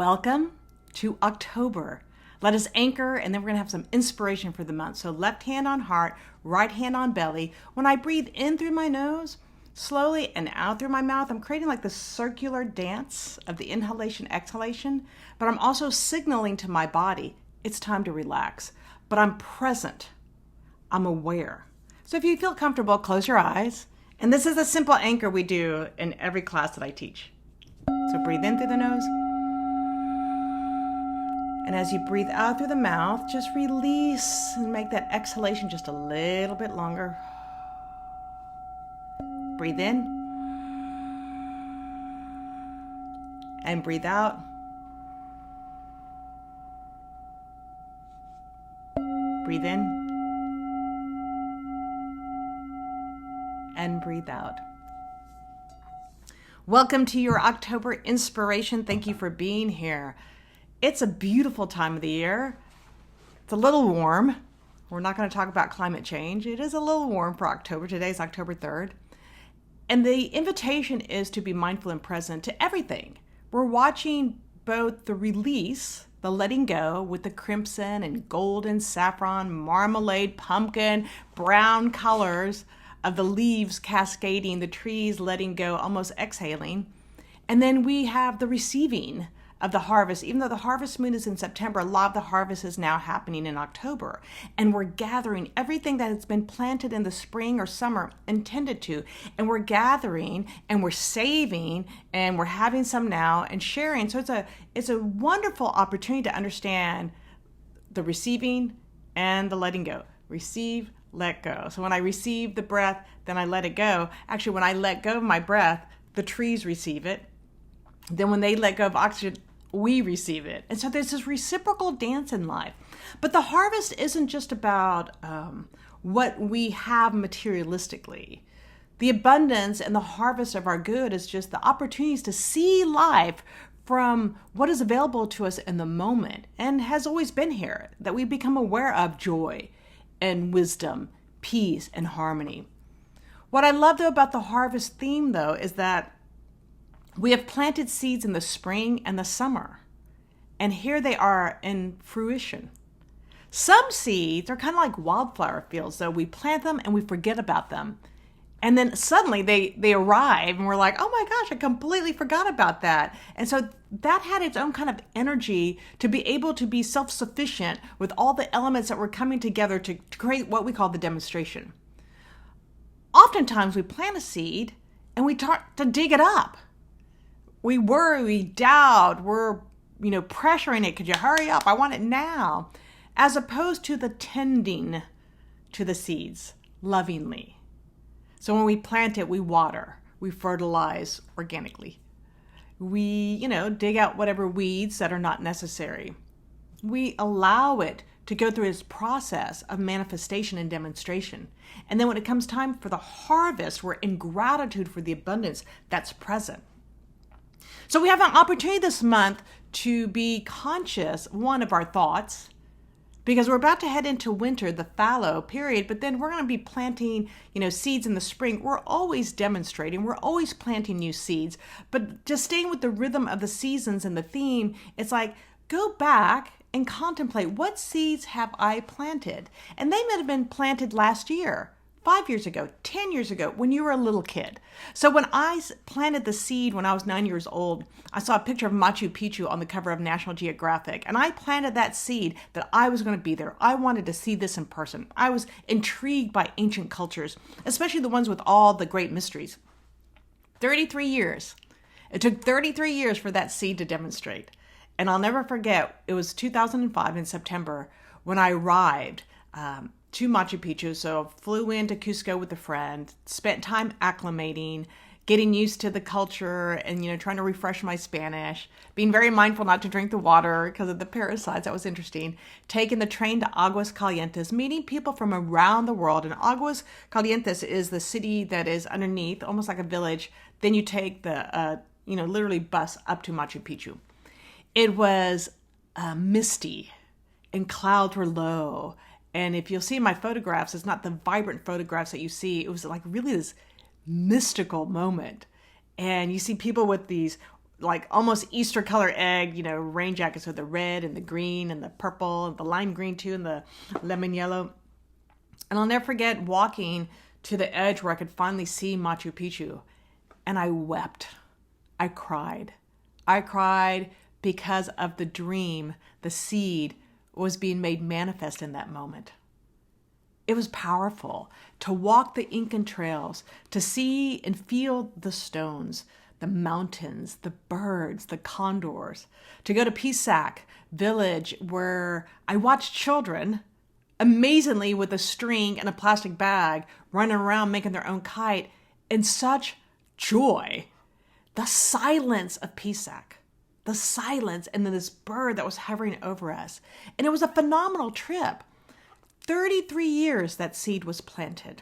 Welcome to October. Let us anchor, and then we're going to have some inspiration for the month. So left hand on heart, right hand on belly. When I breathe in through my nose, slowly, and out through my mouth, I'm creating like the circular dance of the inhalation, exhalation, but I'm also signaling to my body, it's time to relax. But I'm present. I'm aware. So if you feel comfortable, close your eyes. And this is a simple anchor we do in every class that I teach. So breathe in through the nose. And as you breathe out through the mouth, just release and make that exhalation just a little bit longer. Breathe in. And breathe out. Breathe in. And breathe out. Welcome to your October inspiration. Thank you for being here. It's a beautiful time of the year. It's a little warm. We're not going to talk about climate change. It is a little warm for October. Today's October 3rd. And the invitation is to be mindful and present to everything. We're watching both the release, the letting go with the crimson and golden, saffron, marmalade, pumpkin, brown colors of the leaves cascading, the trees letting go, almost exhaling. And then we have the receiving of the harvest. Even though the harvest moon is in September, a lot of the harvest is now happening in October. And we're gathering everything that has been planted in the spring or summer intended to. And we're gathering and we're saving and we're having some now and sharing. So it's a wonderful opportunity to understand the receiving and the letting go. Receive, let go. So when I receive the breath, then I let it go. Actually, when I let go of my breath, the trees receive it. Then when they let go of oxygen, we receive it. And so there's this reciprocal dance in life. But the harvest isn't just about what we have materialistically. The abundance and the harvest of our good is just the opportunities to see life from what is available to us in the moment and has always been here, that we become aware of joy and wisdom, peace and harmony. What I love though about the harvest theme though is that we have planted seeds in the spring and the summer, and here they are in fruition. Some seeds are kind of like wildflower fields, though. We plant them and we forget about them. And then suddenly they arrive and we're like, oh my gosh, I completely forgot about that. And so that had its own kind of energy to be able to be self-sufficient with all the elements that were coming together to create what we call the demonstration. Oftentimes we plant a seed and we start to dig it up. We worry, we doubt, we're, pressuring it. Could you hurry up? I want it now. As opposed to the tending to the seeds lovingly. So when we plant it, we water, we fertilize organically. We, dig out whatever weeds that are not necessary. We allow it to go through its process of manifestation and demonstration. And then when it comes time for the harvest, we're in gratitude for the abundance that's present. So we have an opportunity this month to be conscious, one, of our thoughts, because we're about to head into winter, the fallow period, but then we're going to be planting, seeds in the spring. We're always demonstrating. We're always planting new seeds. But just staying with the rhythm of the seasons and the theme, it's like, go back and contemplate, what seeds have I planted? And they might have been planted last year, 5 years ago, 10 years ago, when you were a little kid. So when I planted the seed when I was 9 years old, I saw a picture of Machu Picchu on the cover of National Geographic. And I planted that seed that I was going to be there. I wanted to see this in person. I was intrigued by ancient cultures, especially the ones with all the great mysteries. 33 years. It took 33 years for that seed to demonstrate. And I'll never forget, it was 2005 in September when I arrived to Machu Picchu. So flew into Cusco with a friend, spent time acclimating, getting used to the culture and, trying to refresh my Spanish, being very mindful not to drink the water because of the parasites. That was interesting. Taking the train to Aguas Calientes, meeting people from around the world. And Aguas Calientes is the city that is underneath, almost like a village. Then you take the, literally bus up to Machu Picchu. It was misty and clouds were low. And if you'll see my photographs, it's not the vibrant photographs that you see. It was like really this mystical moment. And you see people with these like almost Easter color egg, rain jackets with the red and the green and the purple and the lime green too and the lemon yellow. And I'll never forget walking to the edge where I could finally see Machu Picchu. And I wept. I cried. I cried because of the dream, the seed was being made manifest in that moment. It was powerful to walk the Incan trails, to see and feel the stones, the mountains, the birds, the condors, to go to Pisac village where I watched children amazingly with a string and a plastic bag running around making their own kite in such joy. The silence of Pisac, the silence, and then this bird that was hovering over us. And it was a phenomenal trip. 33 years that seed was planted.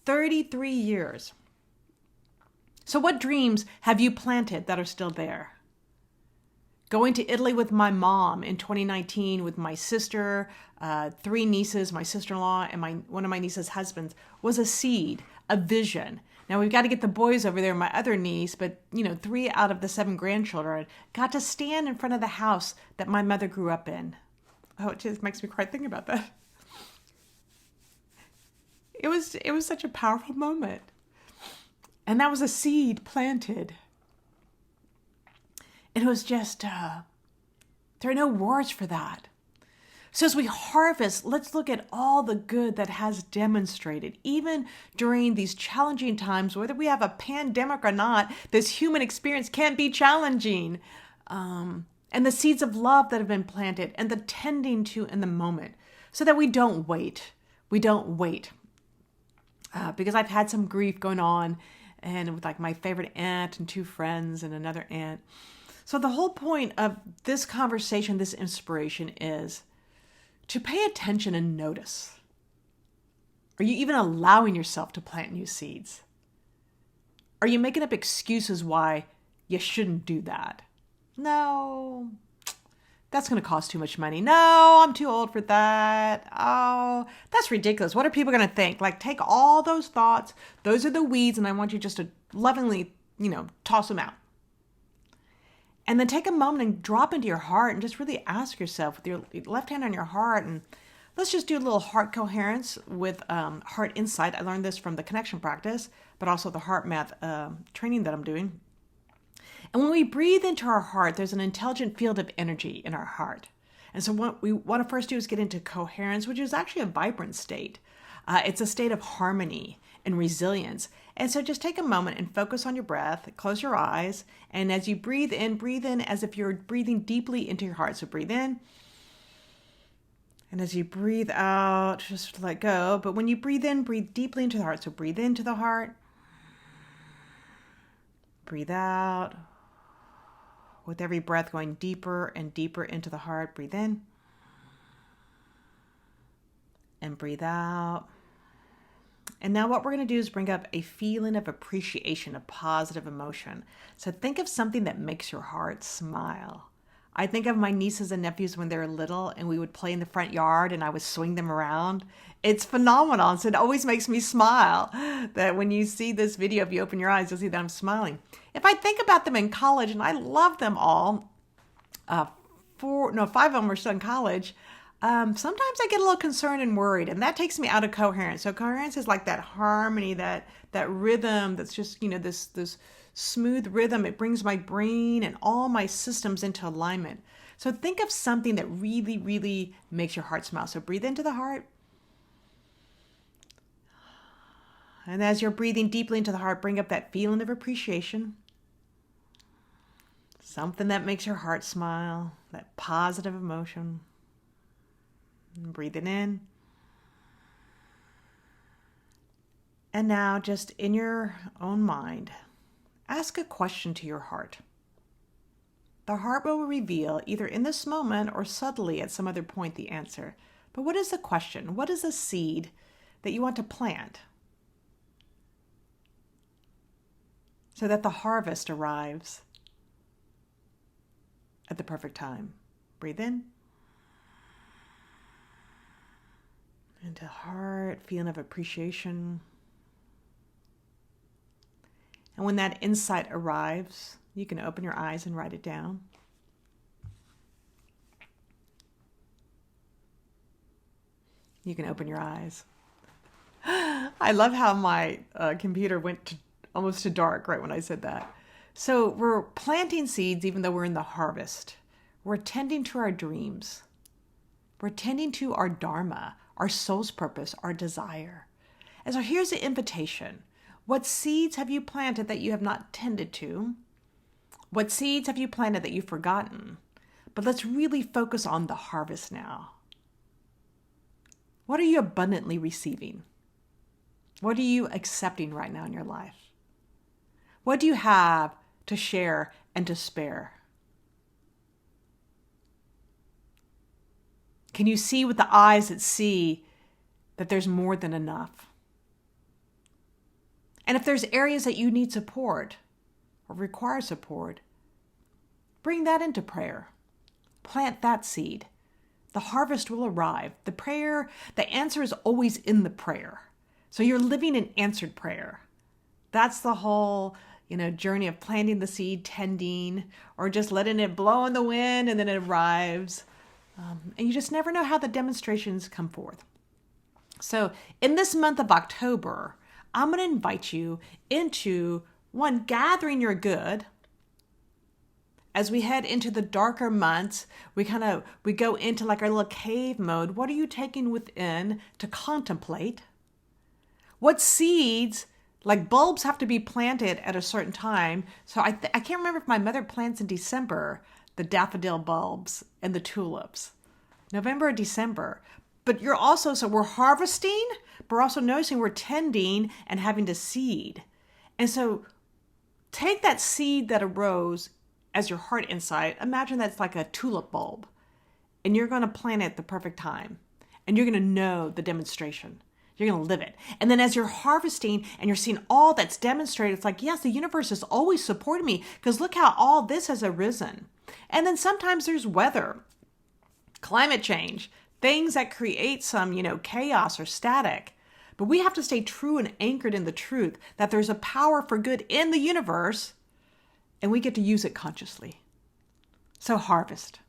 33 years. So what dreams have you planted that are still there? Going to Italy with my mom in 2019 with my sister, 3 nieces, my sister-in-law, and one of my niece's husbands was a seed, a vision. Now we've got to get the boys over there, my other niece, but 3 out of the 7 grandchildren got to stand in front of the house that my mother grew up in. Oh, it just makes me cry thinking about that. It was such a powerful moment. And that was a seed planted. And it was just, there are no words for that. So as we harvest, let's look at all the good that has demonstrated. Even during these challenging times, whether we have a pandemic or not, this human experience can be challenging. And the seeds of love that have been planted and the tending to in the moment so that we don't wait. We don't wait. Because I've had some grief going on and with like my favorite aunt and 2 friends and another aunt. So the whole point of this conversation, this inspiration is to pay attention and notice. Are you even allowing yourself to plant new seeds? Are you making up excuses why you shouldn't do that? No, that's going to cost too much money. No, I'm too old for that. Oh, that's ridiculous. What are people going to think? Like, take all those thoughts. Those are the weeds, and I want you just to lovingly, toss them out. And then take a moment and drop into your heart and just really ask yourself with your left hand on your heart. And let's just do a little heart coherence with heart insight. I learned this from the connection practice, but also the heart math training that I'm doing. And when we breathe into our heart, there's an intelligent field of energy in our heart. And so what we want to first do is get into coherence, which is actually a vibrant state. It's a state of harmony and resilience. And so just take a moment and focus on your breath, close your eyes, and as you breathe in as if you're breathing deeply into your heart. So breathe in, and as you breathe out, just let go. But when you breathe in, breathe deeply into the heart. So breathe into the heart, breathe out. With every breath going deeper and deeper into the heart, breathe in and breathe out. And now what we're going to do is bring up a feeling of appreciation, a positive emotion. So think of something that makes your heart smile. I think of my nieces and nephews when they were little and we would play in the front yard and I would swing them around. It's phenomenal. So it always makes me smile that when you see this video, if you open your eyes, you'll see that I'm smiling. If I think about them in college, and I love them all, 5 of them are still in college, sometimes I get a little concerned and worried, and that takes me out of coherence. So coherence is like that harmony, that rhythm that's just, this smooth rhythm. It brings my brain and all my systems into alignment. So think of something that really, really makes your heart smile. So breathe into the heart. And as you're breathing deeply into the heart, bring up that feeling of appreciation. Something that makes your heart smile, that positive emotion. And breathe it in. And now, just in your own mind, ask a question to your heart. The heart will reveal, either in this moment or subtly at some other point, the answer. But what is the question? What is the seed that you want to plant so that the harvest arrives at the perfect time? Breathe in. Into heart, feeling of appreciation. And when that insight arrives, You can open your eyes and write it down. You can open your eyes. I love how my computer went almost to dark right when I said that. So we're planting seeds even though we're in the harvest. We're tending to our dreams. We're tending to our dharma, our soul's purpose, our desire. And so here's the invitation. What seeds have you planted that you have not tended to? What seeds have you planted that you've forgotten? But let's really focus on the harvest now. What are you abundantly receiving? What are you accepting right now in your life? What do you have to share and to spare? Can you see with the eyes that see that there's more than enough? And if there's areas that you need support or require support, bring that into prayer. Plant that seed. The harvest will arrive. The answer is always in the prayer. So you're living in answered prayer. That's the whole, journey of planting the seed, tending, or just letting it blow in the wind and then it arrives. And you just never know how the demonstrations come forth. So in this month of October, I'm going to invite you into one, gathering your good. As we head into the darker months, we go into like our little cave mode. What are you taking within to contemplate? What seeds, like bulbs, have to be planted at a certain time? So I can't remember if my mother plants in December, the daffodil bulbs and the tulips. November or December. But so we're harvesting, but we're also noticing we're tending and having to seed. And so take that seed that arose as your heart insight. Imagine that's like a tulip bulb. And you're going to plant it at the perfect time. And you're going to know the demonstration. You're going to live it. And then as you're harvesting and you're seeing all that's demonstrated, it's like, yes, the universe is always supporting me because look how all this has arisen. And then sometimes there's weather, climate change, things that create some, chaos or static. But we have to stay true and anchored in the truth that there's a power for good in the universe and we get to use it consciously. So harvest.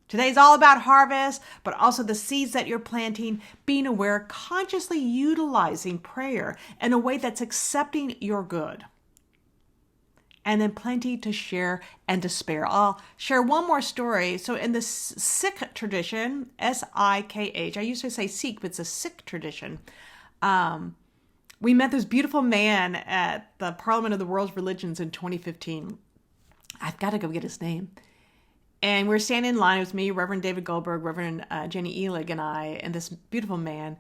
Today's all about harvest, but also the seeds that you're planting, being aware, consciously utilizing prayer in a way that's accepting your good. And then plenty to share and to spare. I'll share one more story. So in the Sikh tradition, S-I-K-H, I used to say Sikh, but it's a Sikh tradition. We met this beautiful man at the Parliament of the World's Religions in 2015. I've got to go get his name. And we're standing in line. It was me, Reverend David Goldberg, Reverend Jenny Elig, and I, and this beautiful man.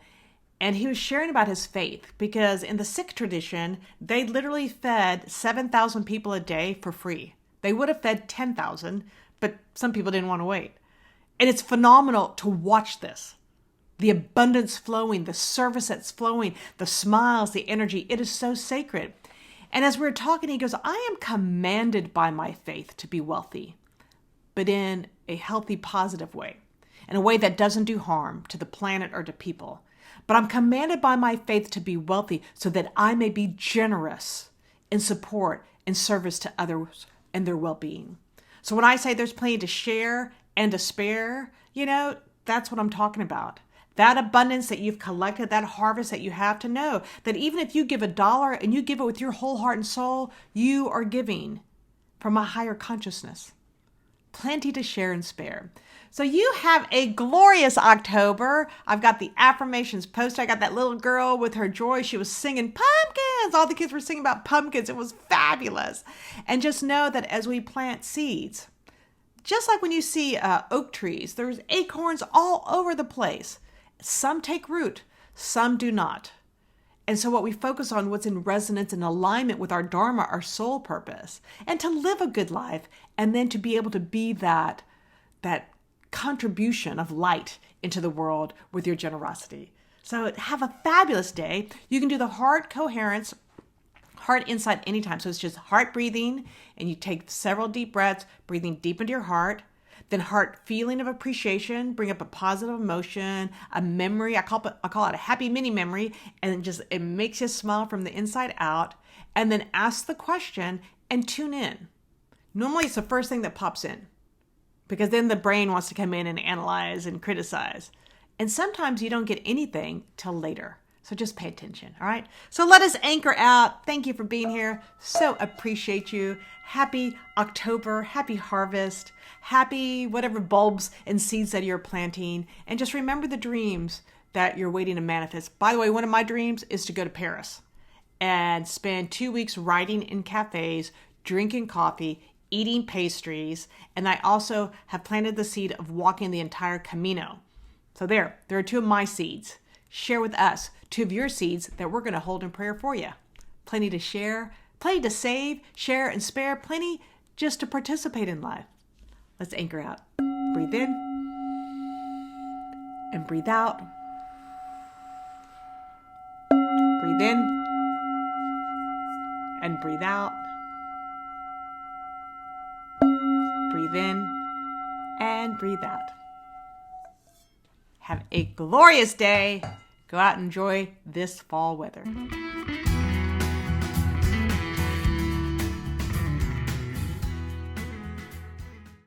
And he was sharing about his faith because in the Sikh tradition, they literally fed 7,000 people a day for free. They would have fed 10,000, but some people didn't want to wait. And it's phenomenal to watch this. The abundance flowing, the service that's flowing, the smiles, the energy. It is so sacred. And as we were talking, he goes, I am commanded by my faith to be wealthy, but in a healthy, positive way, in a way that doesn't do harm to the planet or to people. But I'm commanded by my faith to be wealthy so that I may be generous in support and service to others and their well-being. So when I say there's plenty to share and to spare, that's what I'm talking about. That abundance that you've collected, that harvest that you have, to know that even if you give $1 and you give it with your whole heart and soul, you are giving from a higher consciousness. Plenty to share and spare. So you have a glorious October. I've got the affirmations posted. I got that little girl with her joy. She was singing pumpkins. All the kids were singing about pumpkins. It was fabulous. And just know that as we plant seeds, just like when you see oak trees, there's acorns all over the place. Some take root, some do not. And so what we focus on, what's in resonance and alignment with our dharma, our soul purpose, and to live a good life, and then to be able to be that contribution of light into the world with your generosity. So have a fabulous day. You can do the heart coherence, heart insight anytime. So it's just heart breathing, and you take several deep breaths, breathing deep into your heart. Then heart feeling of appreciation, bring up a positive emotion, a memory. I call it a happy mini memory, and it makes you smile from the inside out. And then ask the question and tune in. Normally it's the first thing that pops in because then the brain wants to come in and analyze and criticize. And sometimes you don't get anything till later. So just pay attention, all right? So let us anchor out. Thank you for being here. So appreciate you. Happy October, happy harvest, happy whatever bulbs and seeds that you're planting. And just remember the dreams that you're waiting to manifest. By the way, one of my dreams is to go to Paris and spend 2 weeks writing in cafes, drinking coffee, eating pastries. And I also have planted the seed of walking the entire Camino. So there are 2 of my seeds. Share with us 2 of your seeds that we're going to hold in prayer for you. Plenty to share, plenty to save, share, and spare, plenty just to participate in life. Let's anchor out. Breathe in and breathe out. Breathe in and breathe out. Breathe in and breathe out. Have a glorious day. Go out and enjoy this fall weather.